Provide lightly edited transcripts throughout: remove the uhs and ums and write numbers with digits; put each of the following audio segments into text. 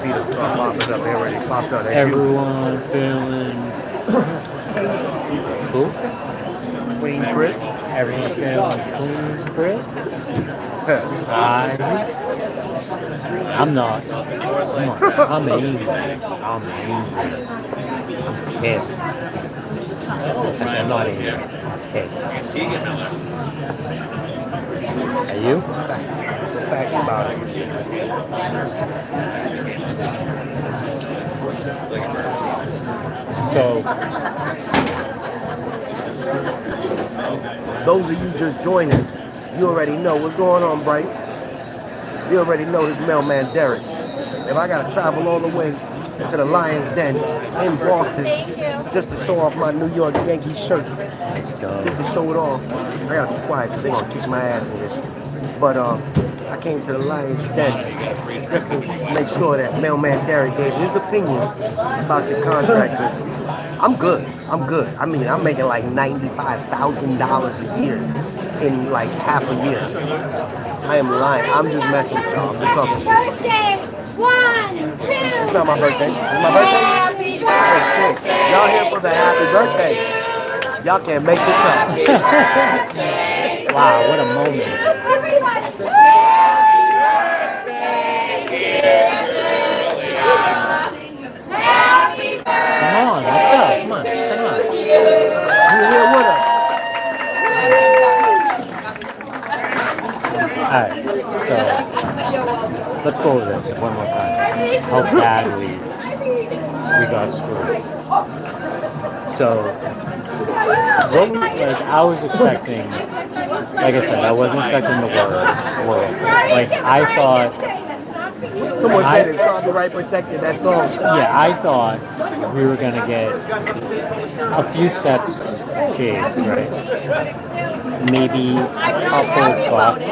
see them start popping up. They already popped up. Everyone feeling cool? Queen Chris. Everyone feeling clean, Chris? I'm not. I'm angry. I'm pissed. Actually, I'm not angry. I'm pissed. Are you? Facts about it. So, those of you just joining, you already know what's going on, Bryce. You already know this mailman Derek. If I gotta travel all the way to the Lions Den in Boston just to show off my New York Yankees shirt, just to show it off, I gotta be quiet because they're gonna kick my ass in this. But I came to the Lions Den just to make sure that mailman Derek gave his opinion about your contract. Cause I'm good. I mean, I'm making like $95,000 a year in like half a year. I am lying. I'm just messing with y'all. I'm talking shit. Birthday! 1, 2. It's not my birthday. It's my birthday. Happy birthday! Oh, shit. Y'all here for the happy birthday. Y'all can't make this up. wow, what a moment. Everyone! Come on, let's go. Come on, sing on. You're here with us. Alright, so let's go over this one more time. How badly we got screwed. So, I was expecting, like I said, I wasn't expecting the word. Like, I thought... Someone said it's copyright protected, that song. Yeah, I thought we were going to get a few steps shaved, right? Maybe a couple bucks,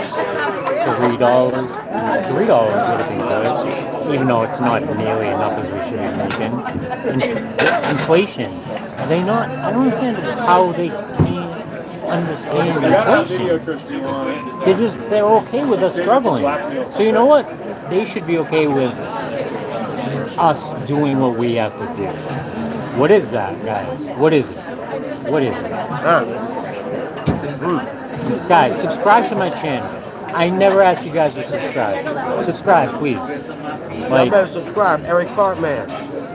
$3. $3 would have been good, even though it's not nearly enough as we should be making. Inflation. Are they not? I don't understand how they can't understand inflation. They're okay with us struggling. So you know what? They should be okay with us doing what we have to do. What is that, guys? What is it? What is it? Guys, subscribe to my channel. I never asked you guys to subscribe. Subscribe, please. Like, better subscribe, Eric Cartman.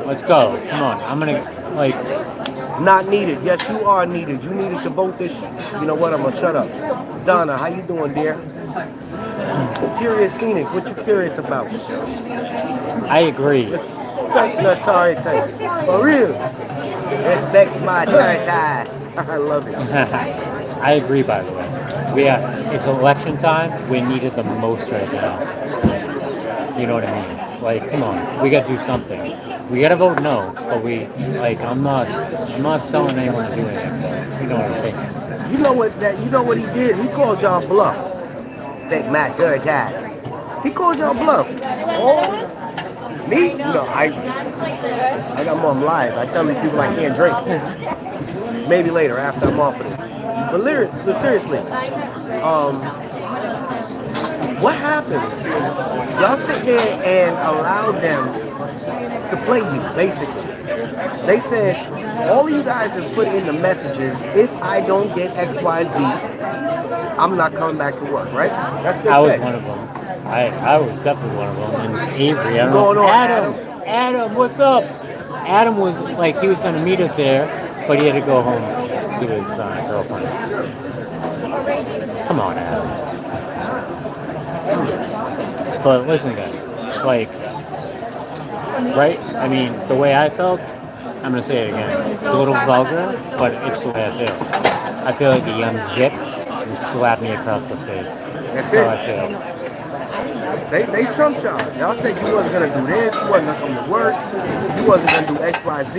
Let's go. Come on. I'm gonna Not needed. Yes, you are needed. You needed to vote this. You know what? I'm gonna shut up. Donna, how you doing, dear? Curious Phoenix, what you curious about? I agree. Respect the authority. For real. Respect my authority. I love it. I agree, by the way. It's election time. We need it the most right now. You know what I mean? Like, come on. We got to do something. We got to vote no, but I'm not telling anyone to do anything. You know what I think. You know what he did? He called y'all bluff. Respect my authority. He called y'all bluff. Oh, me? No, I got more. I'm live. I tell these people I can't drink. Maybe later after I'm off of this. But seriously, what happens? Y'all sit there and allow them to play you, basically. They said, all of you guys have put in the messages, if I don't get XYZ, I'm not coming back to work, right? That's what they said. I was one of them. I was definitely one of them. And Avery, I don't know. Adam, what's up? Adam was like, he was going to meet us there, but he had to go home to his girlfriend. Come on, Adam. But listen, guys, right? I mean, the way I felt, I'm going to say it again. It's a little vulgar, but it's the way I feel. I feel like he unzipped and slapped me across the face. That's how it. I feel. They trumped y'all. Y'all said you wasn't going to do this, you wasn't going to come to work, you wasn't going to do X, Y, Z.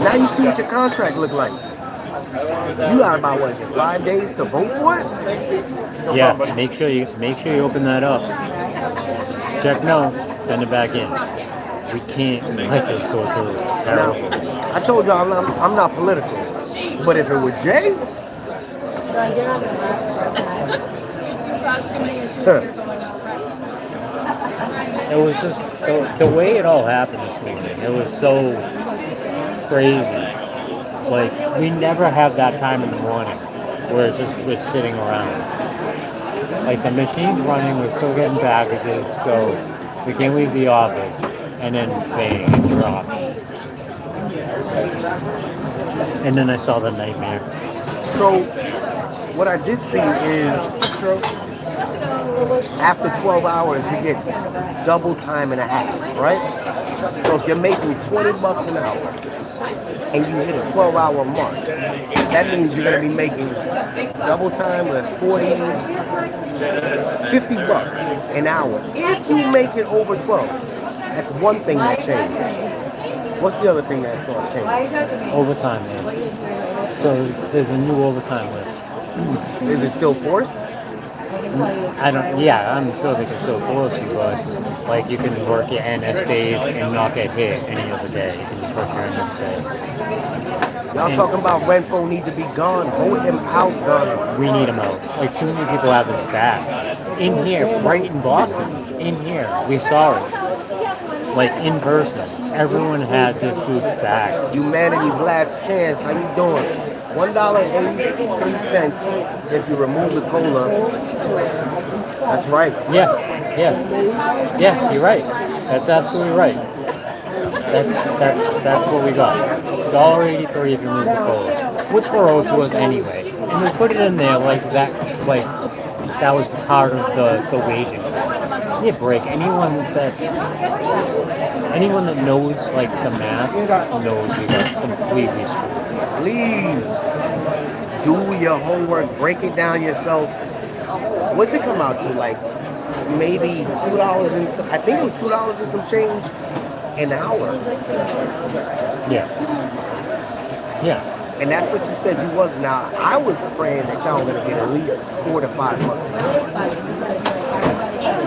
Now you see what your contract look like. You got about, 5 days to vote for it? Yeah, make sure you open that up. Check no, send it back in. We can't let this go through. It's terrible. Now, I told y'all I'm not political, but if it were Jay, It was just the way it all happened this weekend. It was so crazy. Like, we never have that time in the morning where it's just we're sitting around. Like, the machine's running, we're still getting packages, so we can't leave the office. And then bang, it drops. And then I saw the nightmare. So, what I did see is after 12 hours, you get double time and a half, right? So if you're making 20 bucks an hour and you hit a 12-hour mark, that means you're going to be making double time with 50 bucks an hour. If you make it over 12, that's one thing that changed. What's the other thing that saw change? Overtime list. So there's a new overtime list. Is it still forced? I'm sure they can still force you, but like you can work your NS days and not get hit any other day. You can just work your NS day. Y'all talking about Renfro need to be gone. Vote him out, done. We need him out. Like, too many people have his back. In here, right in Boston, in here, we saw it. Like, in person. Everyone had this dude's back. Humanity's last chance. How you doing? $1.83 if you remove the cola. That's right. Yeah, you're right. That's absolutely right. That's what we got. $1.83 if you remove the cola, which were owed to us anyway. And we put it in there like that was part of the waging. Give me a break. Anyone that knows like the math knows we got completely screwed. Please do your homework, break it down yourself. What's it come out to? Like maybe $2 and some, I think it was $2 and some change an hour. Yeah. And that's what you said you was. Now I was praying that y'all were gonna get at least $4 to $5 an hour.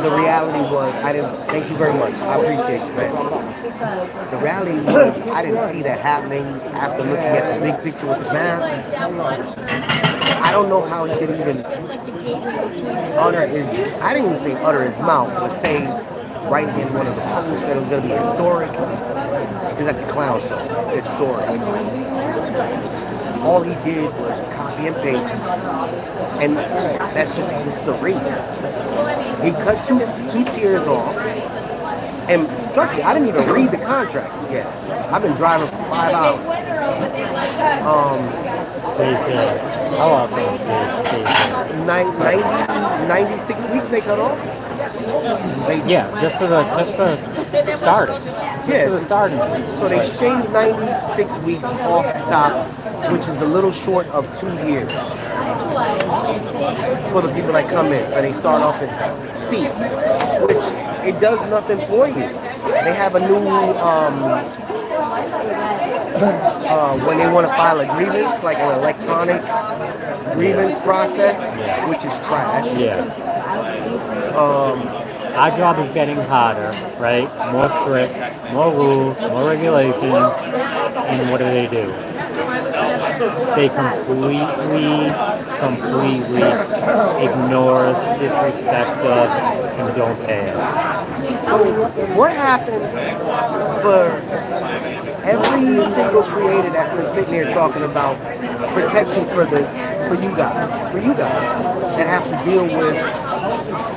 The reality was I didn't. Thank you very much. I appreciate you, man. The reality was I didn't see that happening after looking at the big picture with the math. I don't know how he could even utter his. I didn't even say utter his mouth, but say right in one of the posts that it was going to be historic, because that's a clown show. Historic. All he did was copy and paste, and that's just history. He cut two tiers off, and trust me, I didn't even read the contract yet. I've been driving for 5 hours. How often? 96 weeks they cut off. Just for starting. Yeah, for the starting. So they shaved 96 weeks off the top, which is a little short of 2 years for the people that come in. So they start off at C, which it does nothing for you. They have a new when they want to file a grievance, like an electronic grievance process, which is trash. Our job is getting harder, right? More strict, more rules, more regulations, and what do? They completely ignore us, disrespect us, and don't pay us. So what happened for every single creator that's been sitting here talking about protection for you guys that have to deal with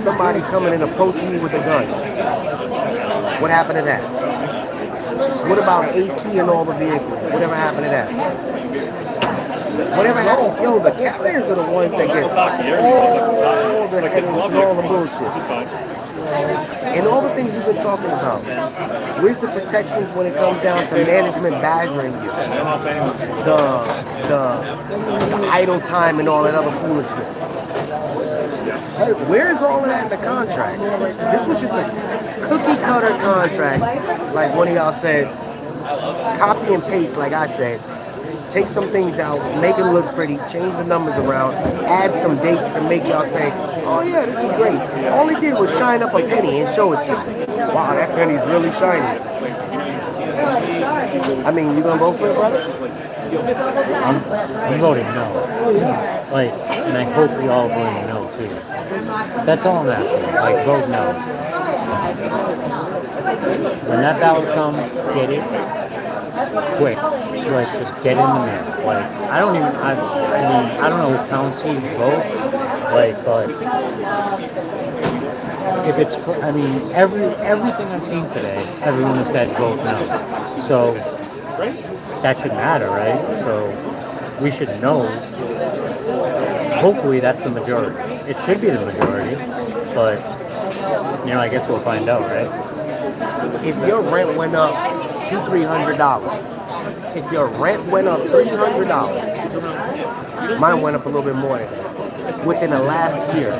somebody coming and approaching you with a gun? What happened to that? What about AC in all the vehicles? Whatever happened to that? Whatever happened? Yo, the carriers are the ones that get all the headaches and all the bullshit. And all the things you've been talking about. Where's the protections when it comes down to management badgering you? The idle time and all that other foolishness. Where's all of that in the contract? This was just a cookie cutter contract, like one of y'all said, copy and paste, like I said. Take some things out, make it look pretty, change the numbers around, add some dates to make y'all say, oh yeah, this is great. All he did was shine up a penny and show it to you. Wow, that penny's really shiny. I mean, you gonna vote for it, brother? I'm voting no. And I hope we all vote no too. That's all I'm asking. Like, vote no. When that ballot comes, get it quick. Like, just get in the mail. Like, I mean, I don't know who counts who votes. Like, but if it's, I mean, everything I've seen today, everyone has said vote no. So that should matter, right? So we should know. Hopefully that's the majority. It should be the majority, but I guess we'll find out, right? If your rent went up $200-300, if your rent went up $300, mine went up a little bit more than that. Within the last year,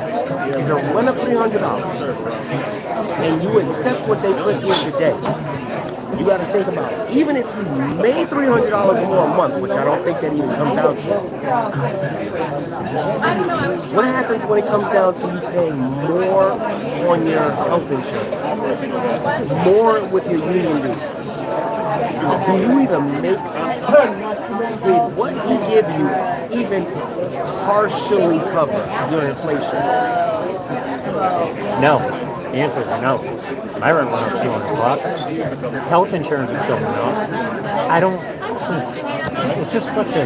if it went up $300 and you accept what they put in today, you got to think about it. Even if you made $300 more a month, which I don't think that even comes out to, what happens when it comes down to you paying more on your health insurance, more with your union dues? Do you even make, did what he give you even partially cover your inflation? No. The answer is no. My rent went up $200. Health insurance is going up. I don't. It's just such a.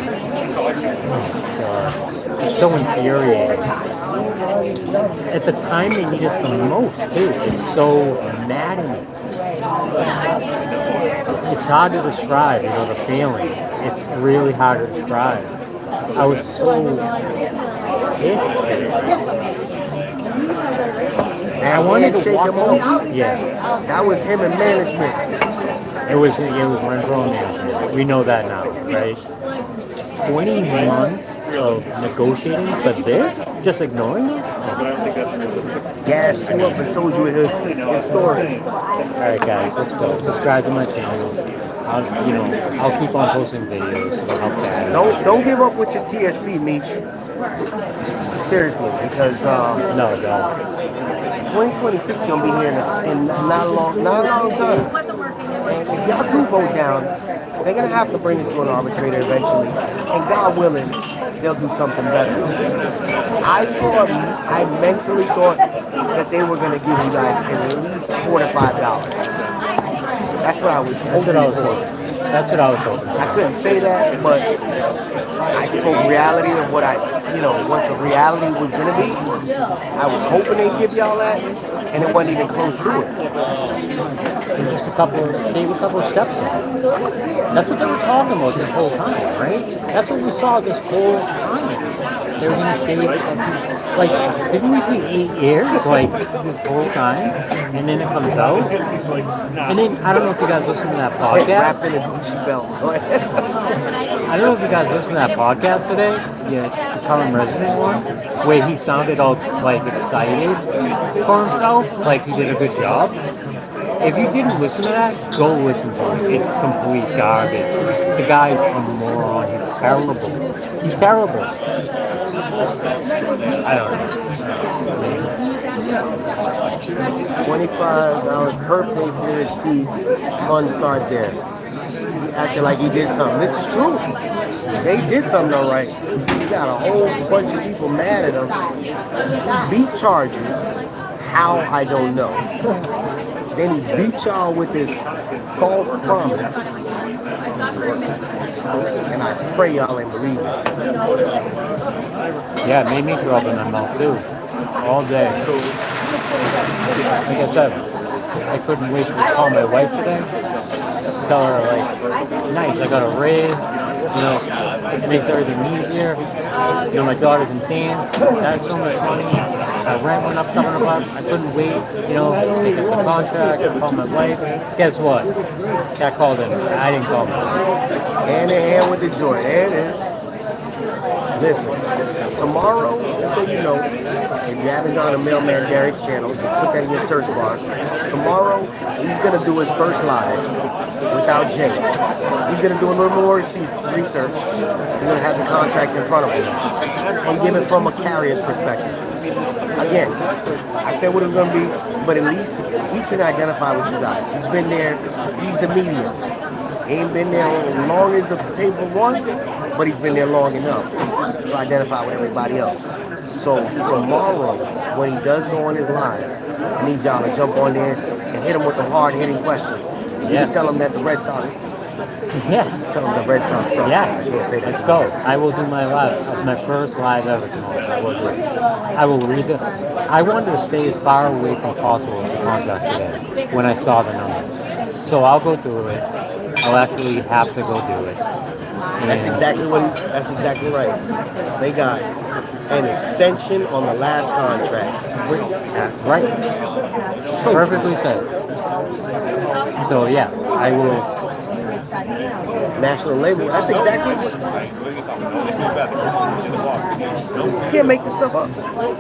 It's so infuriating. At the time they need us the most too. It's so maddening. It's hard to describe, the feeling. It's really hard to describe. I was so pissed today. I wanted to shake him off. Yeah. That was him in management. It was Renfro management. We know that now, right? 20 months of negotiating for this? Just ignoring this? Gassed you up and told you his story. Alright guys, let's go. Subscribe to my channel. I'll keep on posting videos. Don't give up with your TSP, Meech. Seriously, because no, don't. 2026 is gonna be here in not a long time. And if y'all do vote down, they're gonna have to bring it to an arbitrator eventually. And God willing, they'll do something better. I mentally thought that they were gonna give you guys at least $4 to $5. That's what I was hoping. That's what I was hoping. I couldn't say that, but I spoke reality of what what the reality was gonna be. I was hoping they'd give y'all that, and it wasn't even close to it. There's just shave a couple of steps on it. That's what they were talking about this whole time, right? That's what we saw this whole time. They were gonna shave didn't we see 8 years this whole time? And then it comes out. And then I don't know if you guys listen to that podcast. Wrapped in a Gucci belt. I don't know if you guys listened to that podcast today, the current resident one, where he sounded all excited for himself, like he did a good job. If you didn't listen to that, go listen to it. It's complete garbage. The guy's a moron. He's terrible. He's terrible. I don't know. $25 per pay period seed fund start there. He acted like he did something. This is true. They did something all right. He got a whole bunch of people mad at him. He beat charges. How, I don't know. Then he beat y'all with this false promise. And I pray y'all ain't believe it. Yeah, it made me throw up in my mouth too. All day. Like I said, I couldn't wait to call my wife today. Tell her nice, I got a raise. It makes everything easier. My daughter's in dance. That's so much money. My rent went up $200. I couldn't wait. Pick up the contract. I called my wife. Guess what? I called in. I didn't call my wife. Hand in hand with the joy. There it is. Listen, tomorrow, just so you know, if you haven't gone to Mailman Derek's channel, just put that in your search bar. Tomorrow, he's going to do his first live without Jay. He's going to do a little more research. He's going to have the contract in front of him and give it from a carrier's perspective. Again, I said what it was going to be, but at least he can identify with you guys. He's been there. He's the medium. He ain't been there as long as the table one, but he's been there long enough to identify with everybody else. So tomorrow, when he does go on his live, I need y'all to jump on there and hit them with the hard-hitting questions. You Yeah. can tell them that the Red Sox, Yeah. tell them the Red Sox suck. Yeah. I can't say that. Let's go. I will do my first live ever tomorrow. I will read it. I wanted to stay as far away from possible as the contract today when I saw the numbers. So I'll go through it. I'll actually have to go do it. That's exactly right. They got an extension on the last contract. Right. Perfectly said. So yeah, I will. National labor. That's exactly. You can't make this stuff up.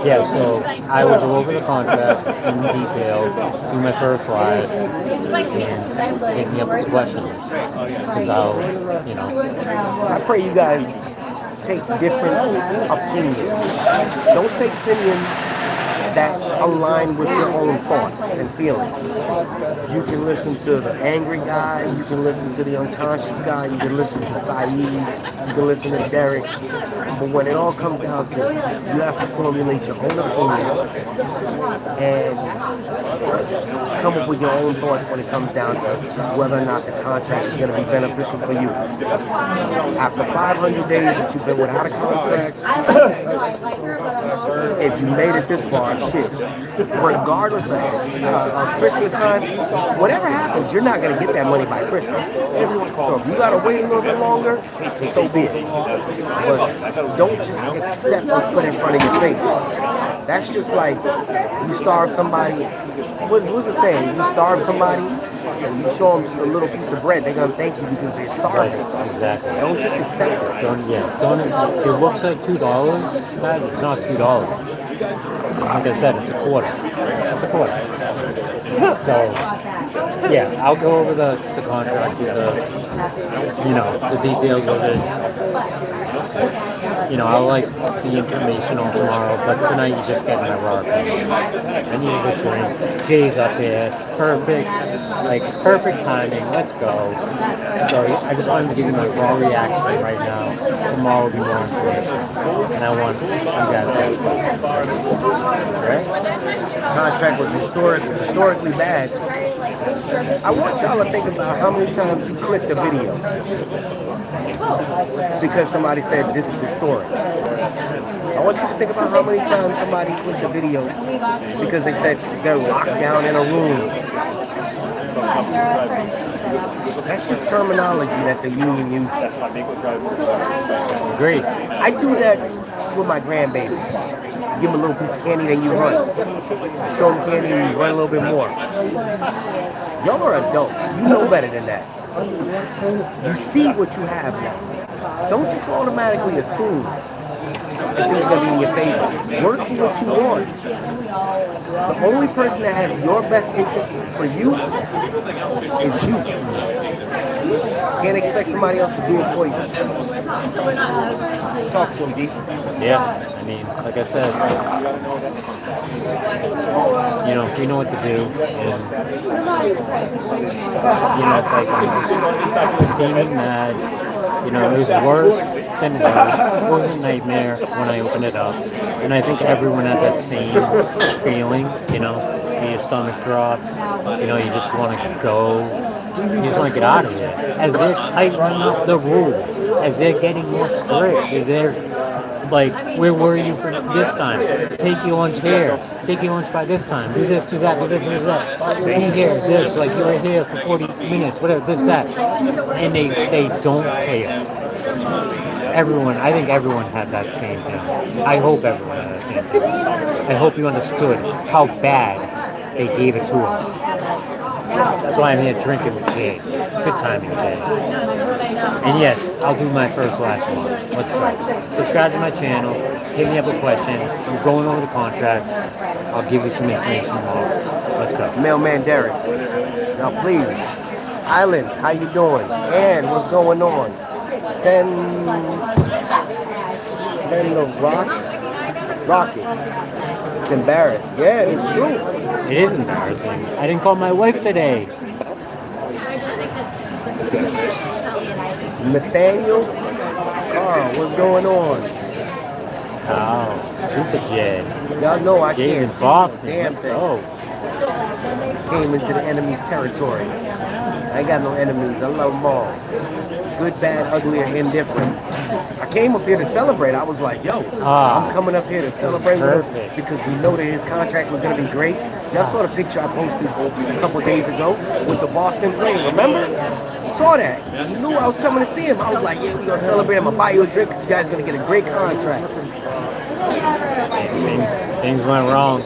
Yeah, so I will go over the contract in detail, do my first live, and hit me up with questions. Because I'll, I pray you guys take different opinions. Don't take opinions that align with your own thoughts and feelings. You can listen to the angry guy, you can listen to the unconscious guy, you can listen to Saeed, you can listen to Derek. But when it all comes down to it, you have to formulate your own opinion and come up with your own thoughts when it comes down to whether or not the contract is going to be beneficial for you. After 500 days that you've been without a contract, if you made it this far, shit, regardless of Christmas time, whatever happens, you're not going to get that money by Christmas. So if you got to wait a little bit longer, so be it. But don't just accept what's put in front of your face. That's just like you starve somebody. What's the saying? You starve somebody and you show them just a little piece of bread, they're going to thank you because they're starving. Exactly. Don't just accept it. Don't, it looks like $2, guys, it's not $2. Like I said, it's a quarter. It's a quarter. So, yeah, I'll go over the contract with the details of it. I'll like the information on tomorrow, but tonight you're just getting a raw opinion. I need a good drink. Jay's up here. Perfect timing. Let's go. So I just wanted to give you my raw reaction right now. Tomorrow will be more information. And I want you guys to have questions. Right? Contract was historically bad. I want y'all to think about how many times you clicked the video because somebody said this is historic. I want you to think about how many times somebody clicked the video because they said they're locked down in a room. That's just terminology that the union uses. Great. I do that with my grandbabies. Give them a little piece of candy, then you run. Show them candy, and you run a little bit more. Y'all are adults. You know better than that. You see what you have now. Don't just automatically assume that things are going to be in your favor. Work for what you want. The only person that has your best interest for you is you. Can't expect somebody else to do it for you. Talk to him, D. Yeah. I mean, like I said, we know what to do. And, it's like steaming mad. It was worse than worse. It was a nightmare when I opened it up. And I think everyone had that same feeling, your stomach drops, you just want to go. You just want to get out of there. As they're tightening up the rules, as they're getting more strict, as they're where were you for this time? Take your lunch here. Take your lunch by this time. Do this, do that, do this, do that. Be here, this, you were here for 40 minutes, whatever, this, that. And they don't pay us. I think everyone had that same thing. I hope everyone had that same thing. I hope you understood how bad they gave it to us. That's why I'm here drinking with Jay. Good timing, Jay. And yes, I'll do my first last one. Let's go. Subscribe to my channel. Hit me up with questions. I'm going over the contract. I'll give you some information more. Let's go. Mailman Derek. Now please, Island, how you doing? And what's going on? Send the rockets. It's embarrassed. Yeah, it's true. It is embarrassing. I didn't call my wife today. Nathaniel, Carl, what's going on? Oh, Super Jed. Y'all know I Jay's can't in see Boston. damn Let's thing. go. came into the enemy's territory. I ain't got no enemies. I love them all. Good, bad, ugly, or indifferent. I came up here to celebrate. I was like, yo, I'm coming up here to celebrate with him because we know that his contract was going to be great. Y'all saw the picture I posted a couple days ago with the Boston plane, remember? Saw that. He knew I was coming to see him. I was like, yeah, we're going to celebrate. I'm going to buy you a drink because you guys are going to get a great contract. Things went wrong.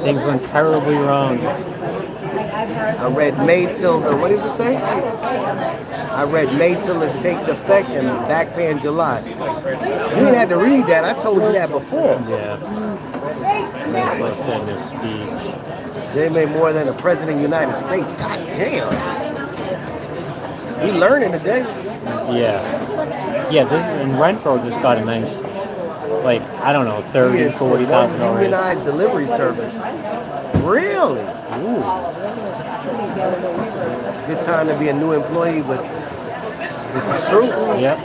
Things went terribly wrong. I read May till the, what does it say? I read May till this takes effect and back pay in July. You didn't have to read that. I told you that before. Yeah. What's in this speech? They made more than the President of the United States. God damn. We learning today. Yeah. Yeah, this and Renfro just got a nice, like, I don't know, $30,000, $40,000. Unionized delivery service. Really? Ooh. Good time to be a new employee, but this is true. Yep.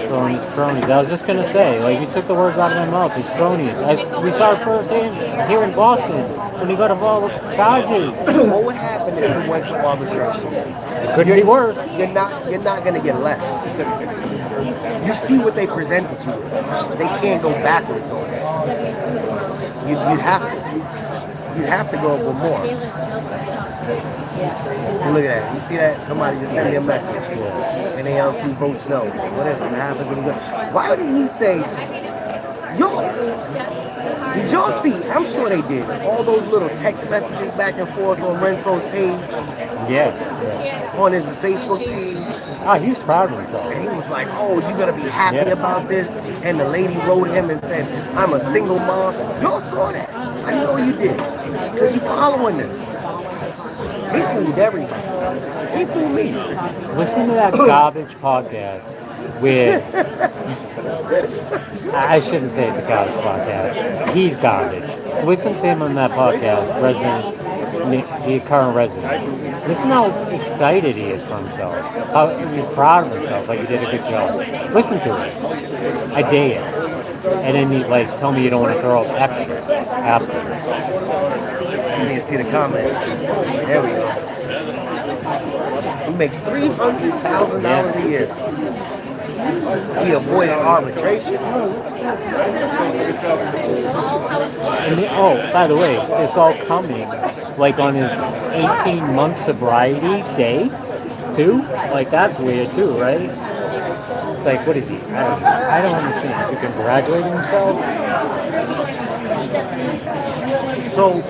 Cronies, cronies. I was just gonna say, like, you took the words out of my mouth. These cronies. We saw it firsthand here in Boston when he got involved with charges. What would happen if you went to arbitration? It couldn't be worse. You're not gonna get less. You see what they presented you with. They can't go backwards on it. You'd have to go with more. Look at that. You see that? Somebody just sent me a message. NALC votes no. What if it happens when you go? Why did he say, yo, did y'all see? I'm sure they did. All those little text messages back and forth on Renfro's page. Yeah. On his Facebook page. Oh, he's proud of himself. And he was like, oh, you're going to be happy about this? And the lady wrote him and said, I'm a single mom. Y'all saw that. I know you did. Because you're following this. He fooled everybody. He fooled me. Listen to that garbage podcast where I shouldn't say it's a garbage podcast. He's garbage. Listen to him on that podcast, the current resident. Listen how excited he is for himself. How he's proud of himself, like he did a good job. Listen to it. I dare you. And then you tell me you don't want to throw up extra after. You need to see the comments. There we go. He makes $300,000 a year. He avoided arbitration. And by the way, it's all coming on his 18-month sobriety day, too. That's weird too, right? It's like, what is he? I don't understand. Is he congratulating himself? So,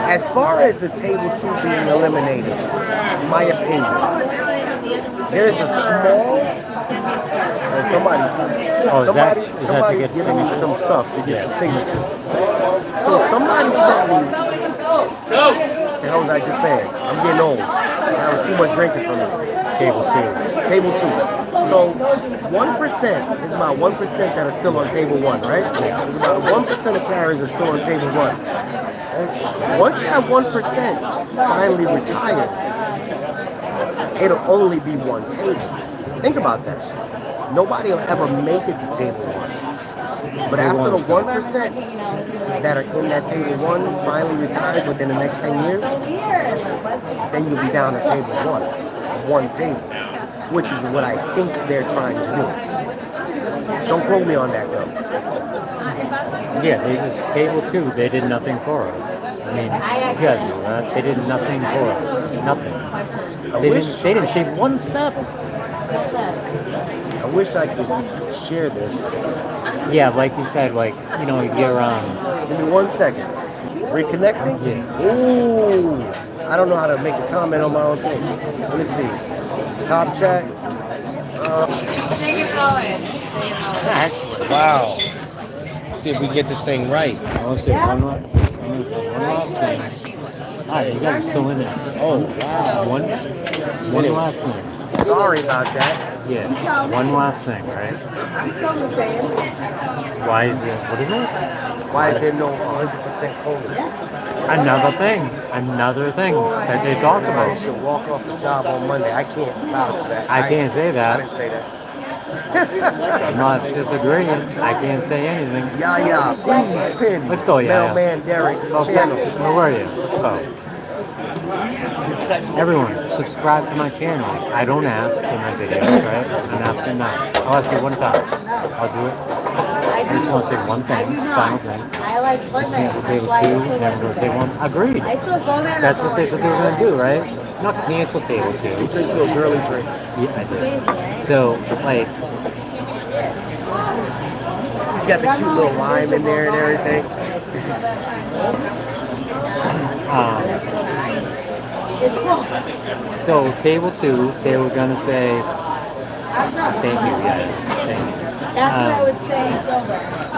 as far as the table 2 being eliminated, in my opinion, there's a small. Somebody's giving me some stuff to get some signatures. So somebody sent me. What was I just saying? I'm getting old. That was too much drinking for me. Table 2. Table 2. So 1% is about 1% that are still on table 1, right? It's about 1% of carriers are still on table 1. And once that 1% finally retires, it'll only be one table. Think about that. Nobody will ever make it to table 1. But after the 1% that are in that table 1 finally retires within the next 10 years, then you'll be down to table 1 table, which is what I think they're trying to do. Don't quote me on that though. Yeah, they just table 2. They did nothing for us. I mean, you guys know that. They did nothing for us. Nothing. They didn't shave one step. I wish I could share this. Yeah, like you said, you're Give me 1 second. Reconnecting? Yeah. Ooh. I don't know how to make a comment on my own thing. Let me see. Top chat. Wow. See if we get this thing right. I want to say one last thing. All right, you guys are still in it. Oh, wow. One last thing. Sorry about that. Yeah, one last thing, right? Why is it? What is it? Why is there no 100% bonus? Another thing that they talked I about. should walk off the job on Monday. I can't vouch for that. I can't say that. I didn't say that. I'm not disagreeing. I can't say anything. Yeah, please pin Let's go, yeah. Mailman Derek's Okay. channel. Where were you? Let's go. Everyone, subscribe to my channel. I don't ask in my videos, right? I'm asking now. I'll ask you one time. I'll do it. I just want to say one thing, final thing. I like Just cancel table 2, never go to table 1. Agreed. I still go there. That's what they said they were going to do, right? Not cancel table 2. Drinks little girly drinks. Yeah, I did. So, like, He's got the cute little lime in there and everything. So table 2, they were gonna say, thank you guys, thank you. That's what I would say.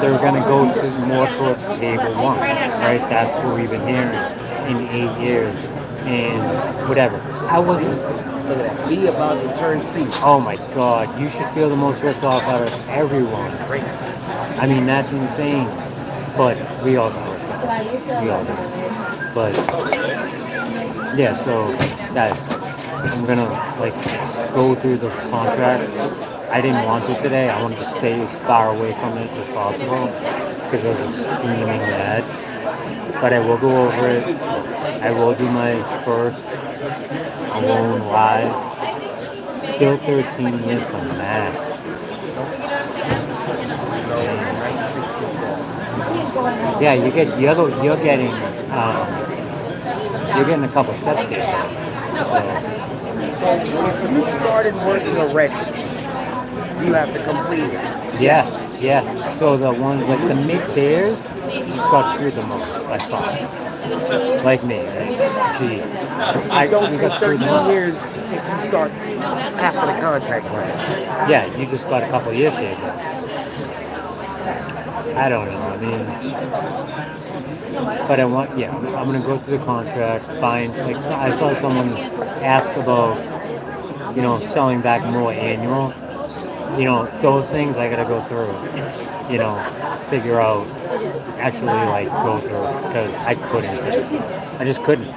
They were gonna go to more towards table 1, right? That's what we've been hearing in 8 years and whatever. I wasn't. Look at that. B about to turn C. Oh my God! You should feel the most ripped off out of everyone. I mean, that's insane. But we all got ripped off. We all did. But yeah, so guys, I'm gonna like go through the contract. I didn't want to today. I wanted to stay as far away from it as possible because I was steaming mad. But I will go over it. I will do my first alone live. Still 13 years to max. Yeah, you're getting a couple steps here. So if you started working already, you have to complete it. Yeah. So the ones like the mid-tiers, got screwed the most, I thought. Like me, right? Gee. It don't we take got screwed the 13 most. years if you start after the contract's right. Yeah, you just got a couple of years here. I don't know. I mean, but I'm gonna go through the contract, find like I saw someone ask about, selling back more annual. Those things I gotta go through. Figure out, actually like go through because I couldn't. I just couldn't.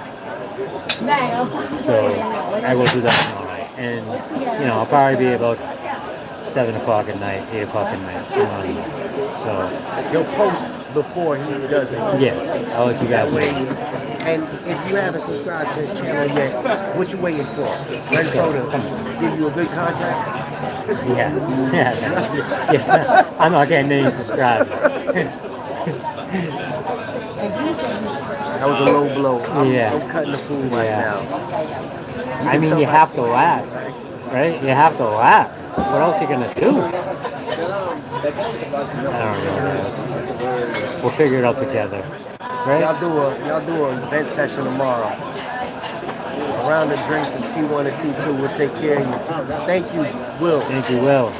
So I will do that tomorrow night, and I'll probably be about 7 o'clock at night, 8 o'clock at night. So You'll post before he does it. yeah, I'll let you guys That way, know. and if you haven't subscribed to his channel yet, what you waiting for? Renfro to give you a good contract? Yeah. I'm not getting any subscribers. That was a low blow. Yeah. I'm cutting the food right Yeah. now. I mean, you have to laugh, right? You have to laugh. What else are you gonna do? I don't know, guys. We'll figure it out together, right? Y'all do an event session tomorrow. A round of drinks from T1 to T2 will take care of you. Thank you, Will. Thank you, Will.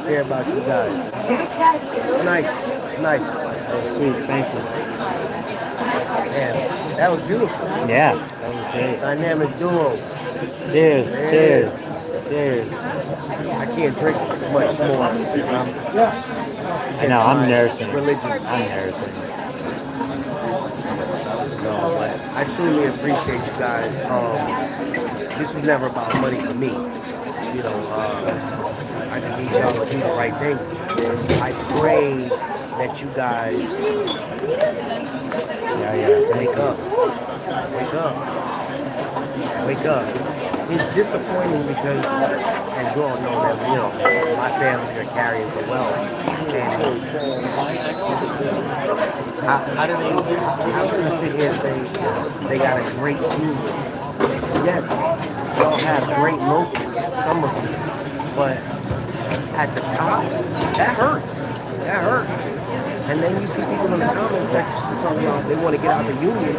Care about you guys. It's nice. It's nice. That's sweet. Thank you. Man, that was beautiful. Yeah, that was great. Dynamic duo. Cheers. Yeah. Cheers. Cheers. I can't drink much more. I know, I'm nursing. Religion. I'm nursing. No, but I truly appreciate you guys. This was never about money for me. I just need y'all to do the right thing. I pray that you guys wake up. Wake up. Wake up. It's disappointing because, as you all know, that my family are carriers as well. And how can they sit here and say they got a great team? Yes, y'all have great motives, some of you, but at the top, that hurts. That hurts. And then you see people in the comment section talking about they want to get out of the union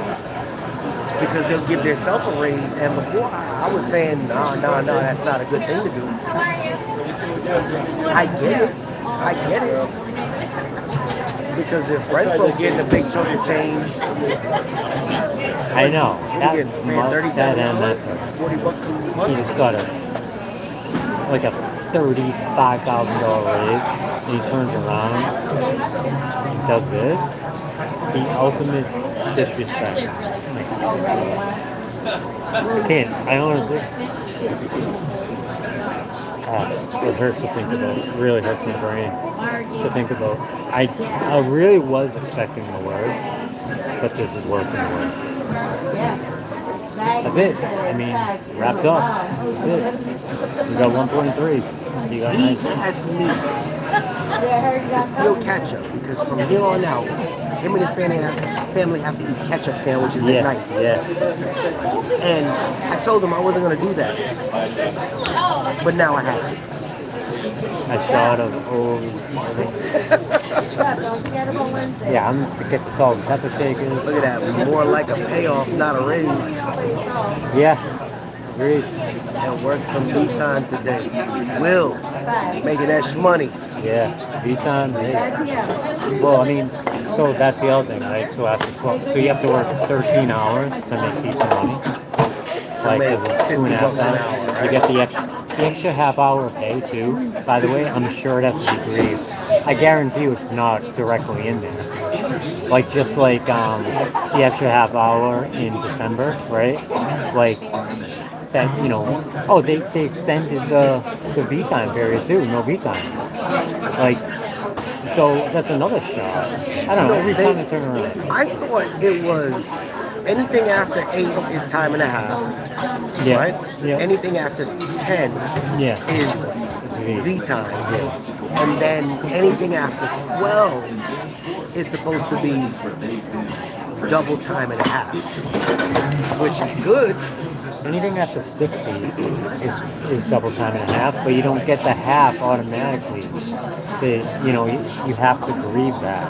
because they'll give themselves a raise. And before I was saying, no, that's not a good thing to do. I get it. Because if Renfro getting a big chunk of change, I know. he getting $37, $40 a month. He just got a $35,000 raise, and he turns around and does this. The ultimate disrespect. I can't. I honestly. It hurts to think about. It really hurts my brain to think about. I really was expecting the worst, but this is worse than the worst. That's it. I mean, wrapped up. That's it. We got 1.3. You got He nice. has me to still catch up because from here on out, him and his family have to eat ketchup sandwiches at night. Yeah. And I told him I wasn't going to do that. But now I have to. A shot of old. Yeah, I'm to get the salt and pepper shakers. Look at that. More like a payoff, not a raise. Yeah. Agreed. And work some lead time today. Will, making that shmoney. Yeah. V-time. Yeah. Well, I mean, so that's the other thing, right? So after 12, so you have to work 13 hours to make decent money. Like, make 'cause it's 2.5 $50 an hours. hour, You right? get the extra half hour pay too. By the way, I'm sure it has to be grieved. I guarantee you it's not directly in there. Like just like the extra half hour in December, right? Like that, you know. Oh, they extended the V time period too. No V time. Like, so that's another shot. I don't know. Every time they turn around. I thought it was anything after 8 is time and a half. Yeah. Right? Yeah. Anything after 10 Yeah. is V time. And then anything after 12 is supposed to be double time and a half. Which is good. Anything after 60 is double time and a half, but you don't get the half automatically. You have to grieve that.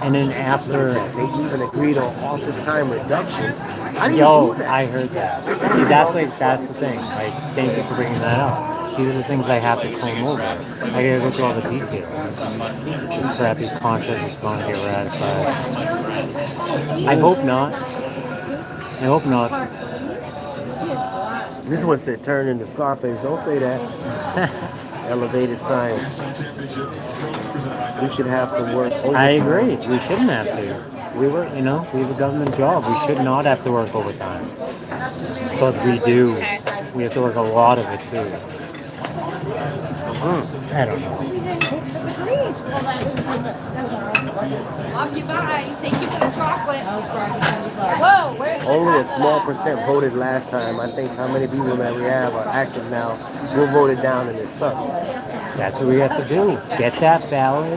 And then after, They even agreed on office time reduction. I didn't yo, do that. I heard that. See, that's the thing. Like, thank you for bringing that up. These are the things I have to comb over. I gotta go through all the details. This crappy contract is going to get ratified. I hope not. I hope not. This one said turn into Scarface. Don't say that. Elevated science. We should have to work overtime. I agree. We shouldn't have to. We have a government job. We should not have to work overtime. But we do. We have to work a lot of it too. I don't know. Love you, bye. Thank you for the chocolate. Whoa, where's the Only a chocolate small at? percent voted last time. I think how many people that we have are active now will vote it down and it sucks. That's what we have to do. Get that ballot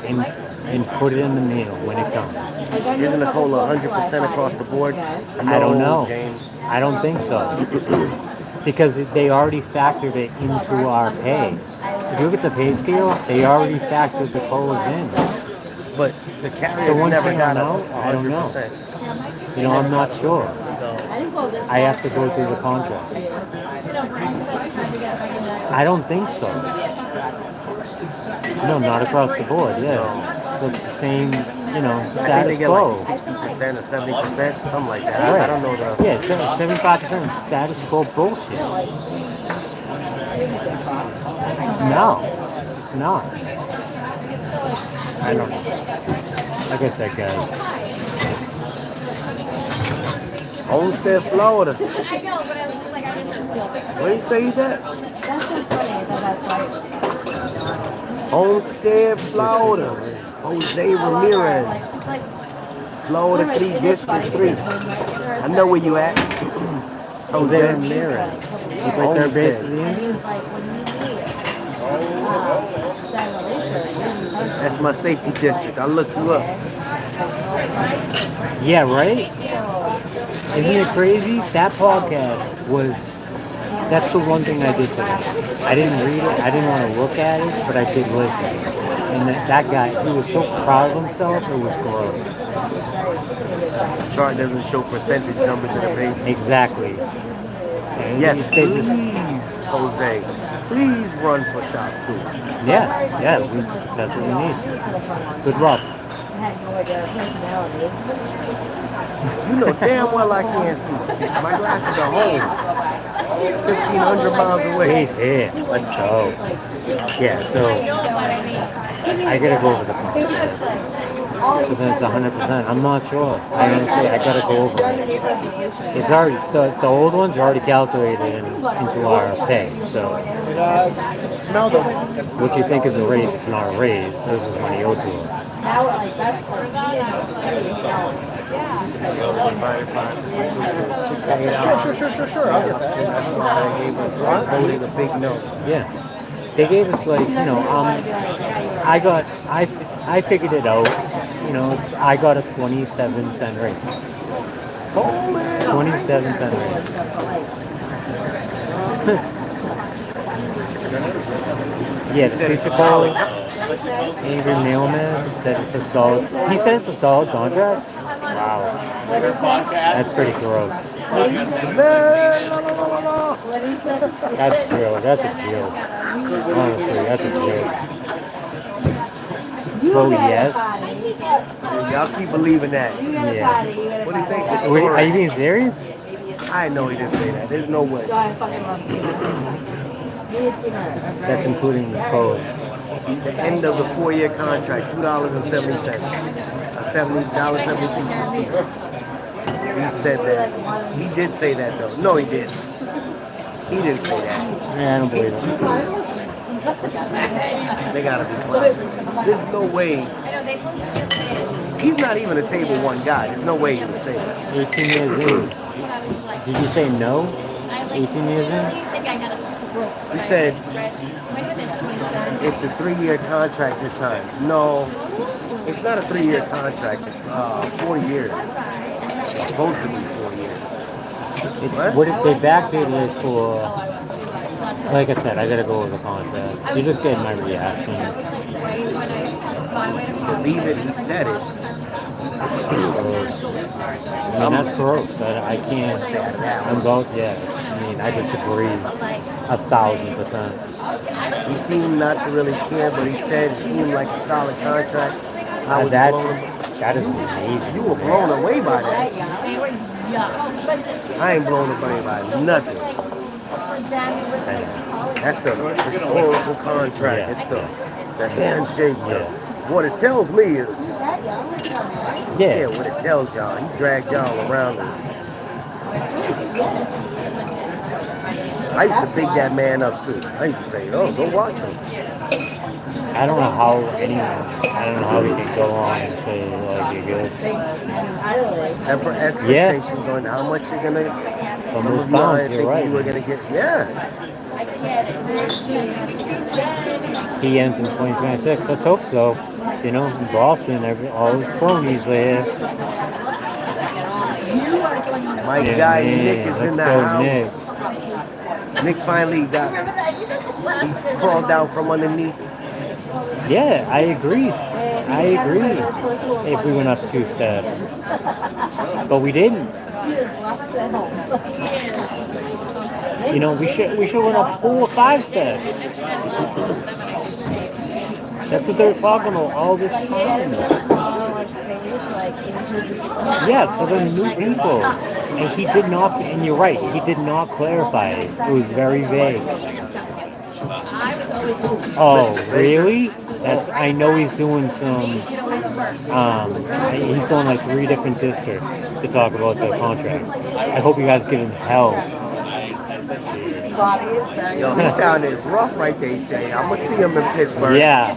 and put it in the mail when it comes. Isn't the COLA 100% across the board? I don't know. James. I don't think so. Because they already factored it into our pay. If you look at the pay scale, they already factored the COLAs in. But the The carriers one never thing got I know, I don't know. 100%. I'm not sure. I have to go through the contract. I don't think so. No, not across the board, yeah. So it's the same, I think they status get quo. like 60% or 70%, something like that. Right. I don't know the. Yeah, 75% status quo bullshit. No, it's not. I don't know. Like I said, guys. Homestead, Florida. I know, but I was just like, I just didn't feel it. Where do you say he's at? That's so funny that that's like. Homestead, Florida. Jose Ramirez. It's like, Florida 3, District 3. I know where you at. Jose Ramirez. He's like their base of the Indians? like when you leave. That's my safety district. I looked you up. Yeah, right? Isn't it crazy? That podcast that's the one thing I did today. I didn't read it, I didn't want to look at it, but I did listen. And that guy, he was so proud of himself, it was gross. Chart doesn't show percentage numbers in the page. Exactly. And Yes, they please, just- Jose. Please run for shop steward. yeah, that's what we need. Good luck. I had no idea her personality. You know damn well I can't see. My glasses are home. 1,500 miles away. He's here. Let's go. Yeah, so I gotta go over the contract. So then it's 100%. I'm not sure. I honestly, I gotta go over it. It's already, the old ones are already calculated into our pay. So Smell them. what you think is a raise, it's not a raise. This is money owed to it. Now, like, that's like, Sure. I'll get that. That's why they gave us voted a big no. Yeah. They gave us like, I figured it out. I got a 27-cent raise. 27-cent raise. Yes, principal, angry mailman said it's a solid. He said it's a solid contract. Wow, that's pretty gross. That's true. That's a joke. Honestly, that's a joke. Oh yes. Y'all keep believing that. Yeah. What do you think? Wait, are you being serious? I know he didn't say that. There's no way. That's including the code. The end of the 4-year contract, $2.70. A $70.72 receipt. He said that. He did say that though. No, he didn't. He didn't say that. Yeah, I don't believe it. They gotta be quiet. There's no way. He's not even a table one guy. There's no way he would say that. 18 years in. Did you say no? 18 years in? He said it's a 3-year contract this time. No, it's not a 3-year contract. It's 4 years. It's supposed to be 4 years. What if they backdated it for? Like I said, I gotta go over the contract. You're just getting my reaction. Believe it, he said it. Gross. I mean, that's gross. I can't. I'm both. Yeah. I mean, I disagree 1,000%. He seemed not to really care, but he said it seemed like a solid contract. I was blown. That is amazing. You were blown away by that. I ain't blown away by nothing. That's the historical contract. Yeah. It's the handshake. Yeah. What it tells me is, Yeah. what it tells y'all, he dragged y'all around. I used to big that man up too. I used to say, oh, go watch him. I don't know how we can go on and say like you're good. Temper expectations on how much you're gonna. From Some those of y'all bonds, didn't you're think right. you were gonna get. Yeah. He ends in 2026. Let's hope so. In Boston, all his cronies were here. My Yeah, guy man, Nick is let's in the go, house. Nick finally he crawled out from underneath. Yeah, I agree. If we went up 2 steps, but we didn't. We should went up 4 or 5 steps. That's what they're talking about all this time. Yeah, for the new people. And he did not, and you're right, he did not clarify it. It was very vague. Oh, really? I know he's doing some, he's going like 3 different districts to talk about the contract. I hope you guys give him hell. Yo, he sounded rough right there, Shay. I'm gonna see him in Pittsburgh. Yeah.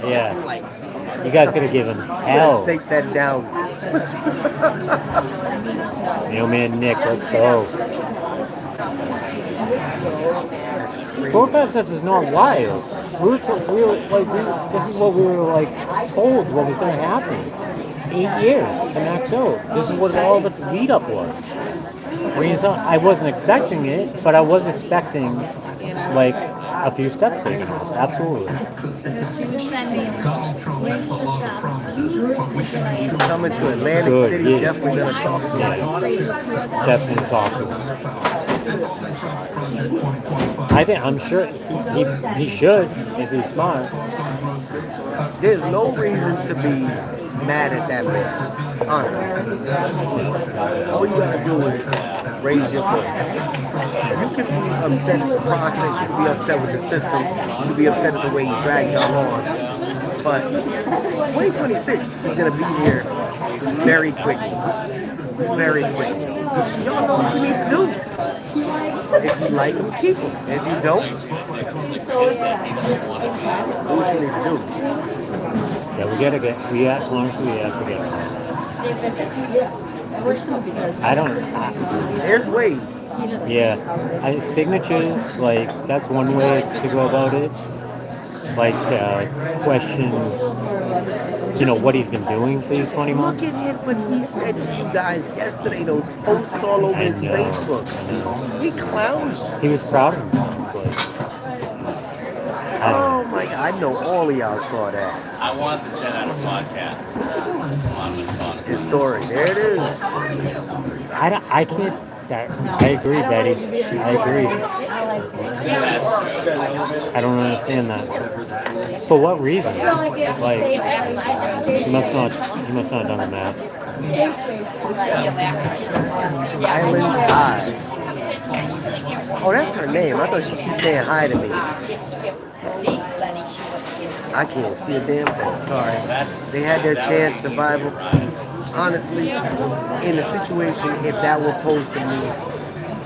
You guys gotta give him hell. Take that down. Man, Nick, let's go. 4 or 5 steps is not wild. This is what we were like told what was going to happen. 8 years to max out. This is what all the lead up was. I wasn't expecting it, but I was expecting like a few steps taken off. Absolutely. He's coming to Atlantic Good, City. yeah. Definitely gonna talk to him. Definitely talk to him. I'm sure he should if he's smart. There's no reason to be mad at that man. Honestly, all you gotta do is raise your voice. You can be upset at the process. You can be upset with the system. You can be upset at the way he dragged y'all on. But 2026 is gonna be here very quickly. Very quickly. Y'all know what you need to do. If you like them, keep them. If you don't, do what you need to do. Yeah, honestly, we have to get them. I don't, There's ways. signatures, like, that's one way to go about it. Like, question, what he's been doing for these 20 months. Look at him, what he said to you guys yesterday, those posts all over his Facebook. He clowns. He was proud of himself. Oh my God, I know all of y'all saw that. I want the 10 out of podcast on this one. His story, there it is. I can't. I agree, Betty. I agree. I don't understand that. For what reason? Like, he must not have done the math. Island Eye. Oh, that's her name. I thought she keeps saying hi to me. I can't see a damn thing. Sorry. They had their chance, survival. Honestly, in a situation, if that were posed to me,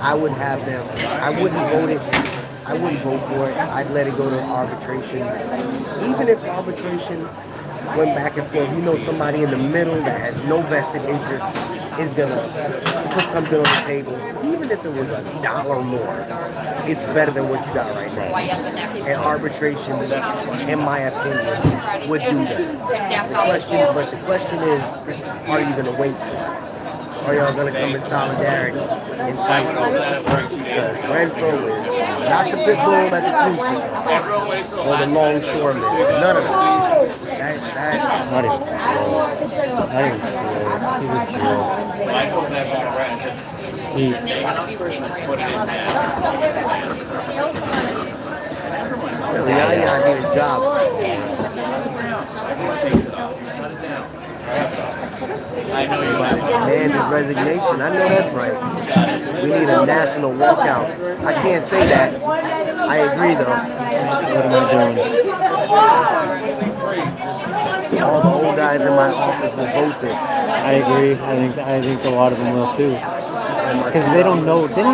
I would have them. I wouldn't vote it. I wouldn't vote for it. I'd let it go to arbitration. Even if arbitration went back and forth, somebody in the middle that has no vested interest is gonna put something on the table. Even if it was $1 more, it's better than what you got right now. And arbitration, in my opinion, would do that. The question is, are you gonna wait for it? Are y'all gonna come in solidarity and fight for it? Because Renfro is not the pit bull at the two-seat or the longshoreman. None of them. Not even close. He's a jerk. So I told that guy, I said, He, put it in that. Now y'all need a job. I know you have Man, the resignation. I know that's right. We need a national walkout. I can't say that. I agree, though. what am I doing? All the old guys in my office will vote this. I agree. I think a lot of them will too. Because they don't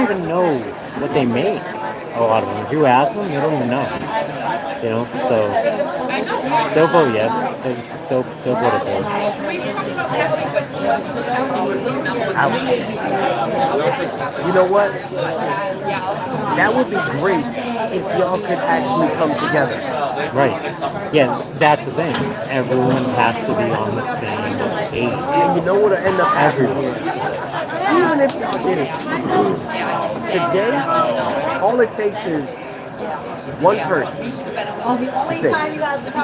even know what they make. A lot of them. If you ask them, they don't even know. So they'll vote yes. They'll vote it for. Ouch. You know what? That would be great if y'all could actually come together. Right. Yeah, that's the thing. Everyone has to be on the same page. And you know what'll end up happening is, even if y'all did it today, all it takes is one person to say,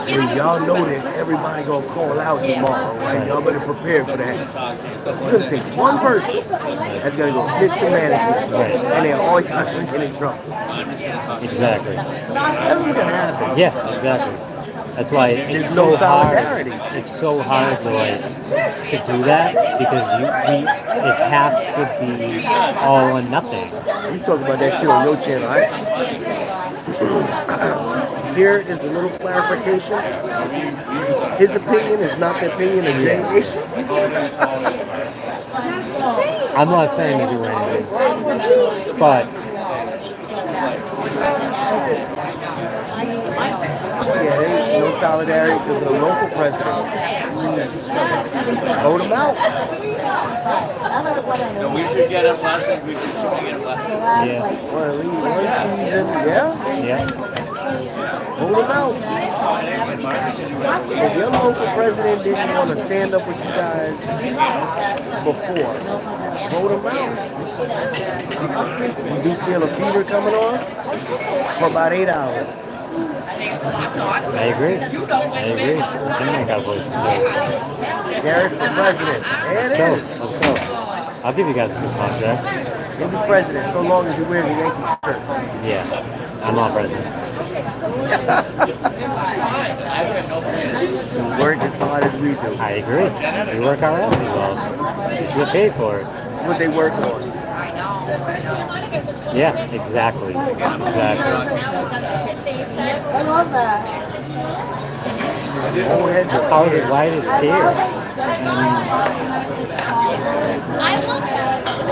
hey, y'all know that everybody gonna call out tomorrow, right? Y'all better prepare for that. It's gonna take one person that's gonna go snitch the management, and then all y'all gonna get in trouble. Exactly. That's what's gonna happen. Yeah, exactly. That's why it's There's so no hard. solidarity. It's so hard to do that because it has to be all or nothing. You talk about that shit on your channel, right? Here is a little clarification. His opinion is not the opinion of Jay. I'm not saying to do anything, but Yeah, there ain't no solidarity because of the local president. Vote him out. No, we should get him lessons. We should try to get him lessons. yeah, Well, at least one season, yeah. Vote him out. If your local president didn't want to stand up with you guys before, vote him out. You do feel a fever coming on for about 8 hours. I agree. Somebody got a voice. Garrett's the president. There Let's it go. is. Let's go. I'll give you guys a good contract. You'll be president so long as you wear the Yankee shirt. Yeah, I'm not president. You work as hard as we do. I agree. We work our asses off. We get paid for it. That's what they work on. Yeah, exactly. I love that. Old heads are How scared. why is it scared?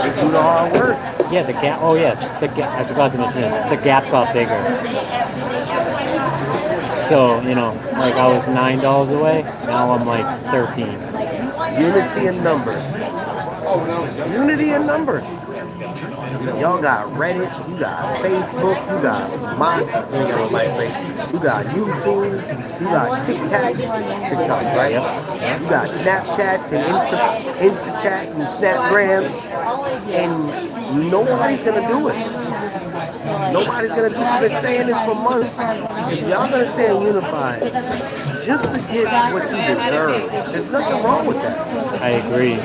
They do the hard work. Yeah, the gap. Oh yeah, the gap. I forgot to mention this. The gap got bigger. So like I was $9 away. Now I'm like 13. Unity in numbers. Unity in numbers. Y'all got Reddit, you got Facebook, you got MySpace, you got YouTube, you got TikTok, right? You got Snapchats and Instachats and Snapgrams, and nobody's gonna do it. Nobody's gonna do it. I've been saying this for months. If y'all gonna stay unified, just to get what you deserve, there's nothing wrong with that. I agree.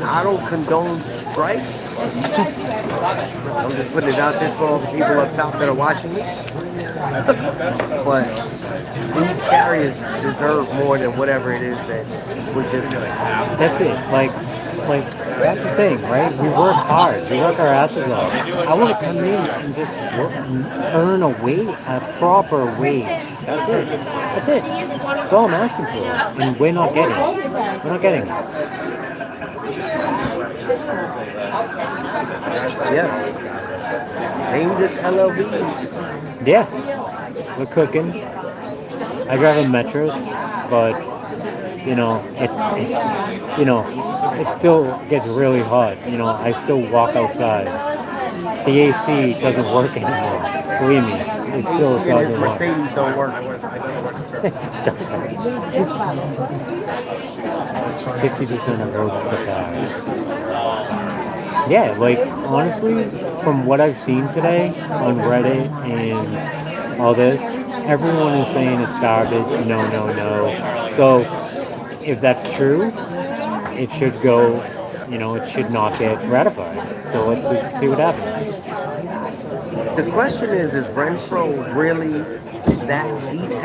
I don't condone strikes. I'm just putting it out there for all the people up top that are watching me. But these carriers deserve more than whatever it is that we're just. That's it. Like that's the thing, right? We work hard. We work our asses off. I want to come in and just earn a proper wage. That's it. That's all I'm asking for. And we're not getting it. Yes. Dangerous LLBs. Yeah. We're cooking. I drive a Metros, but it still gets really hot. I still walk outside. The AC doesn't work anymore. Believe me, it still doesn't work. Mercedes don't work. It doesn't. 50% of roads to pass. Yeah, like honestly, from what I've seen today on Reddit and all this, everyone is saying it's garbage. No. So if that's true, it should go. It should not get ratified. So let's see what happens. The question is Renfro really that detached